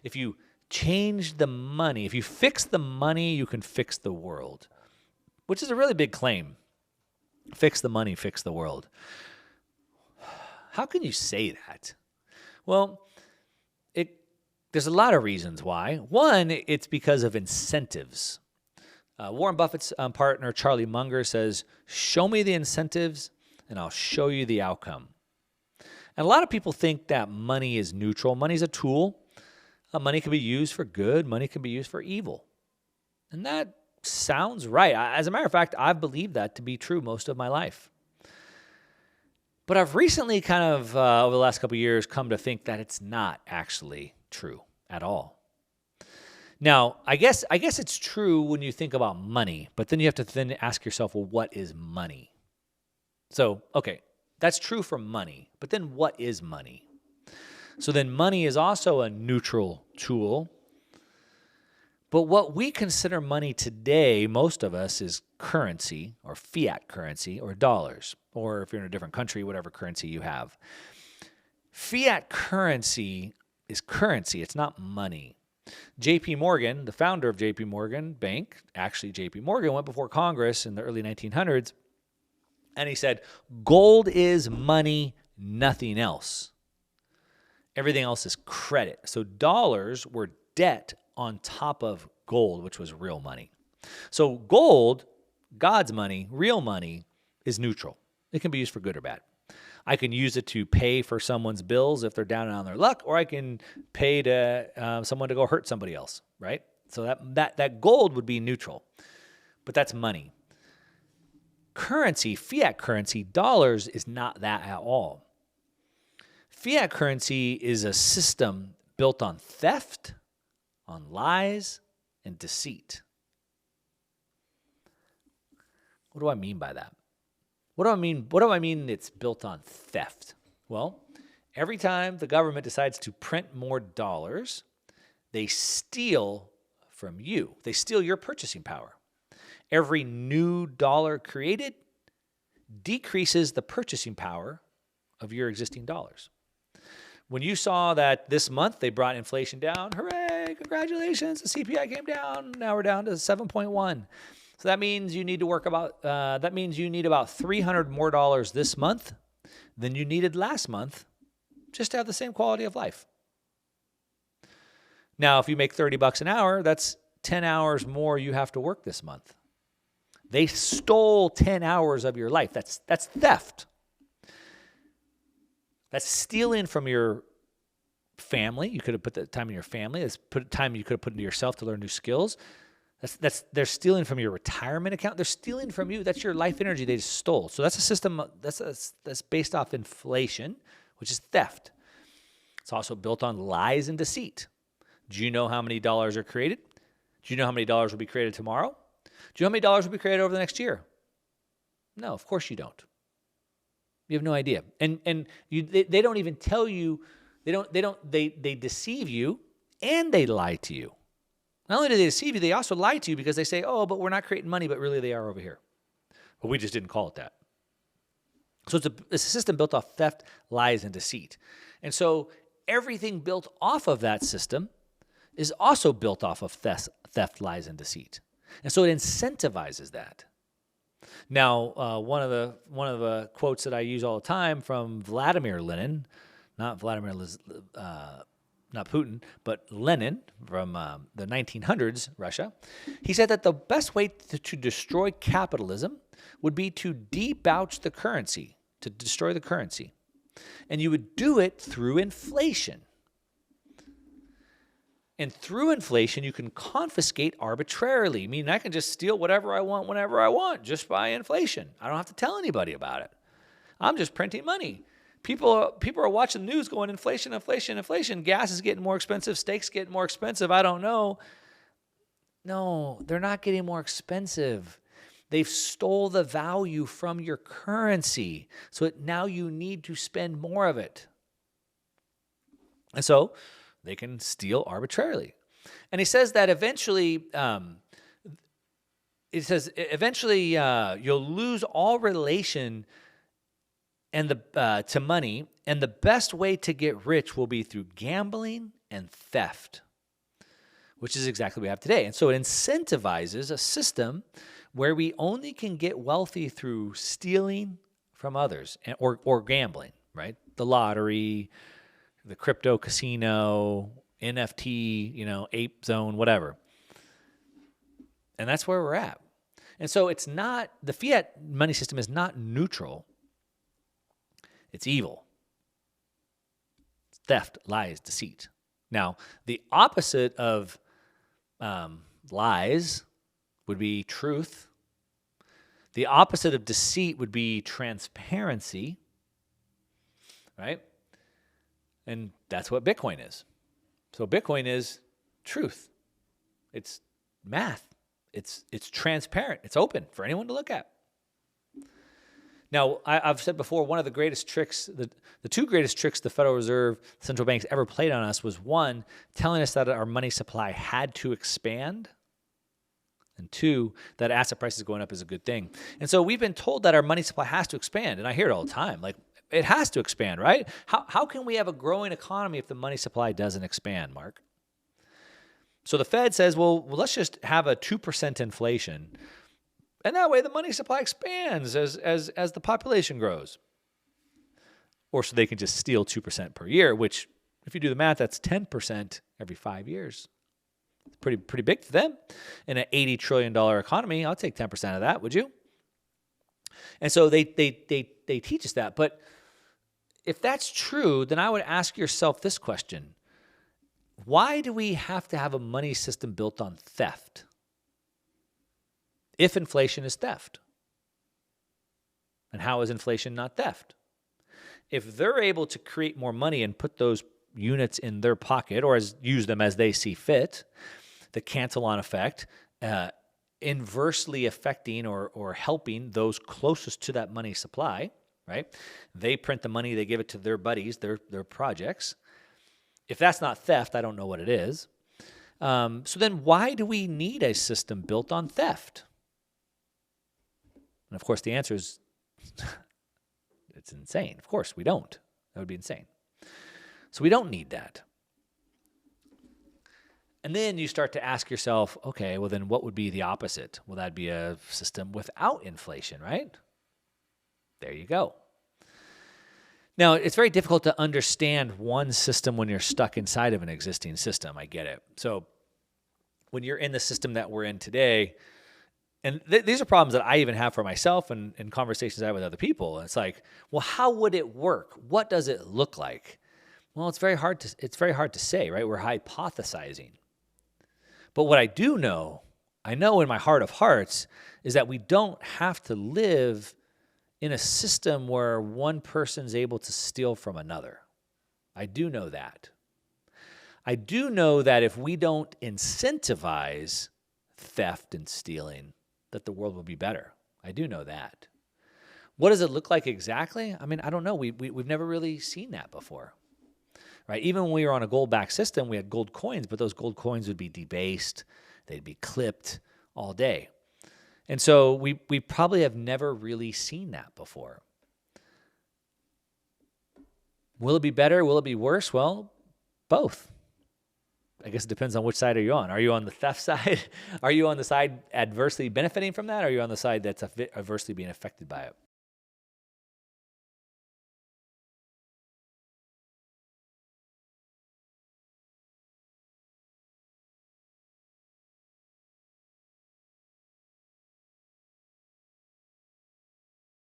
If you change the money, if you fix the money, you can fix the world, which is a really big claim. Fix the money, fix the world. How can you say that? Well, there's a lot of reasons why. One, it's because of incentives. Warren Buffett's partner, Charlie Munger, says, show me the incentives and I'll show you the outcome. And a lot of people think that money is neutral. Money is a tool. Money can be used for good. Money can be used for evil. And that sounds right. As a matter of fact, I've believed that to be true most of my life. But I've recently kind of, over the last couple of years, come to think that it's not actually true at all. Now, I guess it's true when you think about money, but then you have to then ask yourself, well, what is money? So, okay, that's true for money, but then what is money? So then money is also a neutral tool. But what we consider money today, most of us, is currency or fiat currency or dollars, or if you're in a different country, whatever currency you have. Fiat currency is currency. It's not money. J.P. Morgan, the founder of J.P. Morgan Bank, actually J.P. Morgan went before Congress in the early 1900s, and he said, gold is money, nothing else. Everything else is credit. So dollars were debt on top of gold, which was real money. So gold, God's money, real money, is neutral. It can be used for good or bad. I can use it to pay for someone's bills if they're down and on their luck, or I can pay to someone to go hurt somebody else, right? So that gold would be neutral, but that's money. Currency, fiat currency, dollars is not that at all. Fiat currency is a system built on theft, on lies, and deceit. What do I mean by that? What do I mean it's built on theft? Well, every time the government decides to print more dollars, they steal from you. They steal your purchasing power. Every new dollar created decreases the purchasing power of your existing dollars. When you saw that this month they brought inflation down, hooray, congratulations, the CPI came down. Now we're down to 7.1. So that means you need to work about $300 more dollars this month than you needed last month just to have the same quality of life. Now, if you make $30 an hour, that's 10 hours more you have to work this month. They stole 10 hours of your life. That's theft. That's stealing from your family. You could have put that time in your family. That's time you could have put into yourself to learn new skills. They're stealing from your retirement account. They're stealing from you. That's your life energy they just stole. So that's a system that's based off inflation, which is theft. It's also built on lies and deceit. Do you know how many dollars are created? Do you know how many dollars will be created tomorrow? Do you know how many dollars will be created over the next year? No, of course you don't. You have no idea. And they don't even tell you, they deceive you and they lie to you. Not only do they deceive you, they also lie to you because they say, oh, but we're not creating money, but really they are over here. But we just didn't call it that. So it's a system built off theft, lies, and deceit. And so everything built off of that system is also built off of theft, lies, and deceit. And so it incentivizes that. Now, one of the quotes that I use all the time from Vladimir Lenin, not Putin, but Lenin from the 1900s, Russia, he said that the best way to destroy capitalism would be to debauch the currency, to destroy the currency. And you would do it through inflation. And through inflation, you can confiscate arbitrarily, meaning I can just steal whatever I want whenever I want just by inflation. I don't have to tell anybody about it. I'm just printing money. People are watching the news going, inflation, inflation, inflation. Gas is getting more expensive. Steaks getting more expensive. I don't know. No, they're not getting more expensive. They've stole the value from your currency. So now you need to spend more of it. And so they can steal arbitrarily. And he says that eventually, you'll lose all relation to money, and the best way to get rich will be through gambling and theft. which is exactly what we have today. And so it incentivizes a system where we only can get wealthy through stealing from others or gambling, right? The lottery, the crypto casino, NFT, ape zone, whatever. And that's where we're at. And so it's not, the fiat money system is not neutral. It's evil. It's theft, lies, deceit. Now, the opposite of lies would be truth. The opposite of deceit would be transparency, right? And that's what Bitcoin is. So Bitcoin is truth. It's math. It's transparent. It's open for anyone to look at. Now, I've said before, one of the greatest tricks, the two greatest tricks the Federal Reserve, central banks ever played on us was, one, telling us that our money supply had to expand, and two, that asset prices going up is a good thing. And so we've been told that our money supply has to expand, and I hear it all the time. Like, it has to expand, right? How can we have a growing economy if the money supply doesn't expand, Mark? So the Fed says, well, let's just have a 2% inflation. And that way the money supply expands as the population grows. Or so they can just steal 2% per year, which, if you do the math, that's 10% every 5 years. It's pretty big to them. In an $80 trillion economy, I'll take 10% of that, would you? And so they teach us that. But if that's true, then I would ask yourself this question. Why do we have to have a money system built on theft? If inflation is theft. And how is inflation not theft? If they're able to create more money and put those units in their pocket or use them as they see fit, the cancel-on effect, inversely affecting or helping those closest to that money supply, right? They print the money, they give it to their buddies, their projects. If that's not theft, I don't know what it is. So then why do we need a system built on theft? And of course, the answer is it's insane. Of course, we don't. That would be insane. So we don't need that. And then you start to ask yourself, okay, well then what would be the opposite? Well, that'd be a system without inflation, right? There you go. Now, it's very difficult to understand one system when you're stuck inside of an existing system. I get it. So when you're in the system that we're in today, and these are problems that I even have for myself and conversations I have with other people. It's like, well, how would it work? What does it look like? Well, it's very hard to say, right? We're hypothesizing. But what I do know, I know in my heart of hearts, is that we don't have to live in a system where one person's able to steal from another. I do know that. I do know that if we don't incentivize theft and stealing, that the world will be better. I do know that. What does it look like exactly? I mean, I don't know. We've never really seen that before, right? Even when we were on a gold-backed system, we had gold coins, but those gold coins would be debased. They'd be clipped all day. And so we probably have never really seen that before. Will it be better? Will it be worse? Well, both. I guess it depends on which side are you on. Are you on the theft side? Are you on the side adversely benefiting from that? Or are you on the side that's adversely being affected by it?